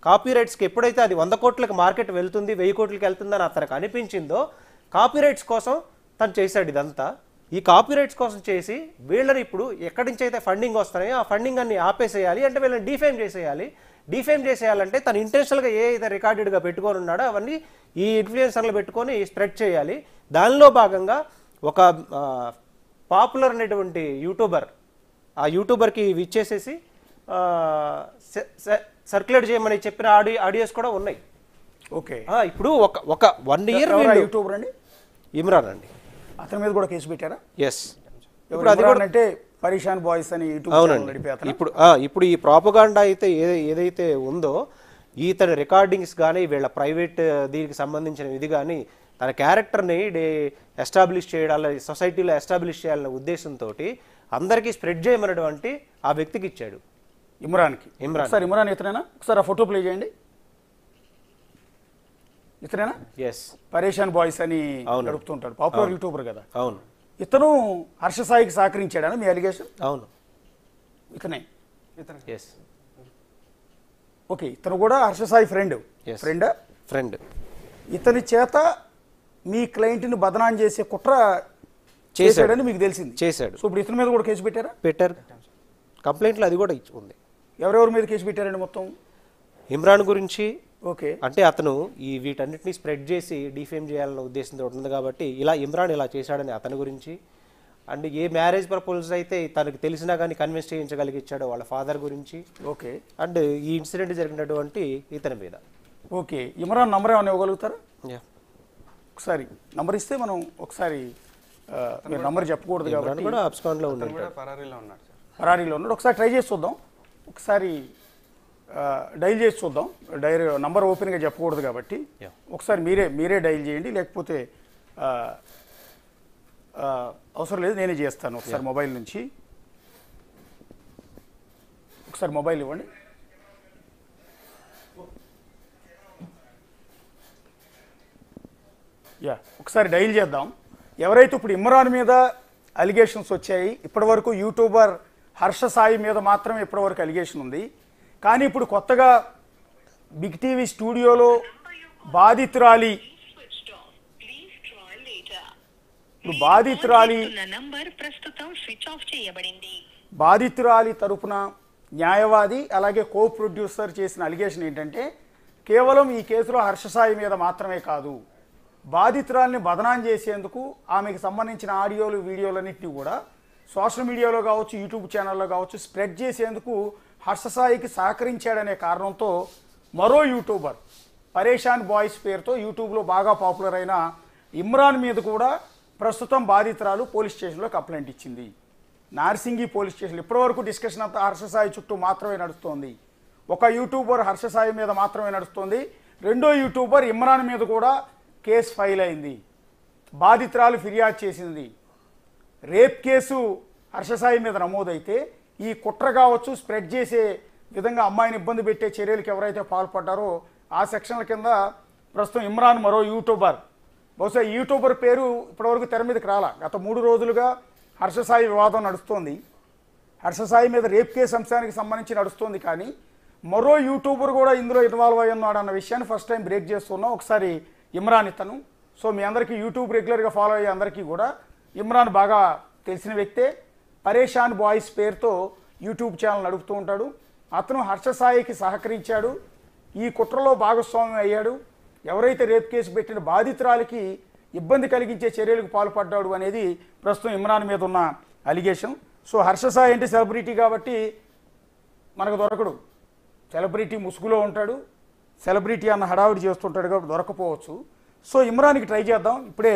కాపీరైట్స్కి ఎప్పుడైతే అది 100 కోట్లకు మార్కెట్ వెళ్తుంది 1000 కోట్లకి వెళ్తుందని అతనికి అనిపించిందో కాపీరైట్స్ కోసం తను చేశాడు ఇదంతా. ఈ కాపీరైట్స్ కోసం చేసి వీళ్ళని ఇప్పుడు ఎక్కడి నుంచి అయితే ఫండింగ్ వస్తున్నాయో ఆ ఫండింగ్ అన్ని ఆపేసేయాలి, అంటే వీళ్ళని డిఫేమ్ చేసేయాలి. డిఫేమ్ చేసేయాలంటే తను ఇంటెన్షనల్గా ఏ అయితే రికార్డెడ్గా పెట్టుకొని ఉన్నాడో అవన్నీ ఈ ఇన్ఫ్లుయెన్సర్లు పెట్టుకొని స్ప్రెడ్ చేయాలి. దానిలో భాగంగా ఒక పాపులర్ అనేటువంటి యూట్యూబర్, ఆ యూట్యూబర్కి ఇచ్చేసేసి సర్క్యులేట్ చేయమని చెప్పిన ఆడియోస్ కూడా ఉన్నాయి. ఓకే, ఇప్పుడు ఒక 1 ఇయర్ యూట్యూబర్ అండి ఇమ్రాన్ అండి, అతని మీద కూడా కేసు పెట్టారా? ఎస్. ఇప్పుడు అది కూడా అంటే పరేషాన్ బాయ్స్ అని యూట్యూబ్ ఛానల్ నడిపేతను. ఇప్పుడు ఈ ప్రాపగాండా అయితే ఏదైతే ఉందో ఈతని రికార్డింగ్స్ కానీ వీళ్ళ ప్రైవేట్ దీనికి సంబంధించిన ఇది కానీ తన క్యారెక్టర్ని ఎస్టాబ్లిష్ చేయడాల సొసైటీలో ఎస్టాబ్లిష్ చేయాలనే ఉద్దేశంతో అందరికీ స్ప్రెడ్ చేయమన్నటువంటి ఆ వ్యక్తికి ఇచ్చాడు, ఇమ్రాన్కి. ఇమ్రాన్ ఇమ్రాన్ ఇతనేనా? ఒకసారి ఆ ఫోటో ప్లే చేయండి. ఇతనేనా? ఎస్, పరేషాన్ బాయ్స్ అని నడుపుతుంటాడు, పాపులర్ యూట్యూబర్ కదా. అవును. ఇతను హర్ష సాయికి సహకరించాడని మీ అలిగేషన్? అవును, ఇతనే. ఎస్. ఓకే, ఇతను కూడా హర్ష సాయి ఫ్రెండ్. ఫ్రెండ్. ఇతని చేత మీ క్లయింట్ని బదనాం చేసే కుట్ర చేశాడని మీకు తెలిసింది. చేశాడు. సో ఇప్పుడు ఇతని మీద కూడా కేసు పెట్టారా? పెట్టారు. కంప్లైంట్లో అది కూడా ఉంది. ఎవరెవరి మీద కేసు పెట్టారండి మొత్తం? ఇమ్రాన్ గురించి. ఓకే, అంటే అతను ఈ వీటన్నిటిని స్ప్రెడ్ చేసి డిఫేమ్ చేయాలన్న ఉద్దేశంతో ఉంటుంది కాబట్టి ఇమ్రాన్ ఇలా చేశాడని అతని గురించి, అండ్ ఏ మ్యారేజ్ ప్రపోజల్స్ అయితే తనకు తెలిసినా కానీ కన్విన్స్ చేయించగలిగించాడో వాళ్ళ ఫాదర్ గురించి. ఓకే, అండ్ ఈ ఇన్సిడెంట్ జరిగినటువంటి ఇతని మీద. ఓకే, ఇమ్రాన్ నంబర్ ఏమైనా ఇవ్వగలుగుతారా? ఒకసారి నంబర్ ఇస్తే మనం ఒకసారి మీరు నంబర్ చెప్పకూడదు కాబట్టి కూడా అబ్స్కాండ్లో ఉన్నాడు, ఫరారీలో ఉన్నాడు. ఒకసారి ట్రై చేసి చూద్దాం, ఒకసారి డైల్ చేసి చూద్దాం. నంబర్ ఓపెన్గా చెప్పకూడదు కాబట్టి ఒకసారి మీరే డైల్ చేయండి, లేకపోతే అవసరం లేదు నేనే చేస్తాను. ఒకసారి మొబైల్ నుంచి ఒకసారి మొబైల్ ఇవ్వండి. ఒకసారి డైల్ చేద్దాం. ఎవరైతే ఇప్పుడు ఇమ్రాన్ మీద అలిగేషన్స్ వచ్చాయి, ఇప్పటివరకు యూట్యూబర్ హర్ష సాయి మీద మాత్రమే ఇప్పటివరకు అలిగేషన్ ఉంది. కానీ ఇప్పుడు కొత్తగా బిగ్ టీవీ స్టూడియోలో బాధితురాలి తరపున న్యాయవాది అలాగే కో ప్రొడ్యూసర్ చేసిన అలిగేషన్ ఏంటంటే కేవలం ఈ కేసులో హర్ష సాయి మీద మాత్రమే కాదు, బాధితురాల్ని బదనాం చేసేందుకు ఆమెకు సంబంధించిన ఆడియోలు వీడియోలన్నింటినీ కూడా సోషల్ మీడియాలో కావచ్చు యూట్యూబ్ ఛానల్లో కావచ్చు స్ప్రెడ్ చేసేందుకు హర్ష సాయికి సహకరించాడనే కారణంతో మరో యూట్యూబర్ పరేషాన్ బాయ్స్ పేరుతో యూట్యూబ్లో బాగా పాపులర్ అయిన ఇమ్రాన్ మీద కూడా ప్రస్తుతం బాధితురాలు పోలీస్ స్టేషన్లో కంప్లైంట్ ఇచ్చింది. Narsingi police station. ఇప్పటివరకు డిస్కషన్ అంతా హర్ష సాయి చుట్టూ మాత్రమే నడుస్తోంది. ఒక యూట్యూబర్ హర్ష సాయి మీద మాత్రమే నడుస్తోంది. రెండో యూట్యూబర్ ఇమ్రాన్ మీద కూడా కేసు ఫైల్ అయింది. బాధితురాలు ఫిర్యాదు చేసింది. రేప్ కేసు హర్ష సాయి మీద నమోదైతే ఈ కుట్ర కావచ్చు స్ప్రెడ్ చేసే విధంగా అమ్మాయిని ఇబ్బంది పెట్టే చర్యలకు ఎవరైతే పాల్పడ్డారో ఆ సెక్షన్ల కింద ప్రస్తుతం ఇమ్రాన్ మరో యూట్యూబర్, బహుశా యూట్యూబర్ పేరు ఇప్పటివరకు తెర మీదకి రాలా. గత 3 రోజులుగా హర్ష సాయి వివాదం నడుస్తోంది. హర్ష సాయి మీద రేప్ కేసు అంశానికి సంబంధించి నడుస్తోంది. కానీ మరో యూట్యూబర్ కూడా ఇందులో ఇన్వాల్వ్ అయ్యి ఉన్నాడు అన్న విషయాన్ని ఫస్ట్ టైం బ్రేక్ చేస్తున్నాం. ఒకసారి ఇమ్రాన్ ఇతను. సో మీ అందరికీ యూట్యూబ్ రెగ్యులర్గా ఫాలో అయ్యే అందరికీ కూడా ఇమ్రాన్ బాగా తెలిసిన వ్యక్తే. పరేషాన్ బాయ్స్ పేరుతో యూట్యూబ్ ఛానల్ నడుపుతూ ఉంటాడు. అతను హర్ష సాయికి సహకరించాడు, ఈ కుట్రలో భాగస్వామ్యం అయ్యాడు. ఎవరైతే రేప్ కేసు పెట్టిన బాధితురాలికి ఇబ్బంది కలిగించే చర్యలకు పాల్పడ్డాడు అనేది ప్రస్తుతం ఇమ్రాన్ మీద ఉన్న అలిగేషన్. సో హర్ష సాయి అంటే సెలబ్రిటీ కాబట్టి మనకు దొరకడు. సెలబ్రిటీ ముసుగులో ఉంటాడు, సెలబ్రిటీ అన్న హడావిడి చేస్తుంటాడు కాబట్టి దొరకపోవచ్చు. సో ఇమ్రాన్కి ట్రై చేద్దాం. ఇప్పుడే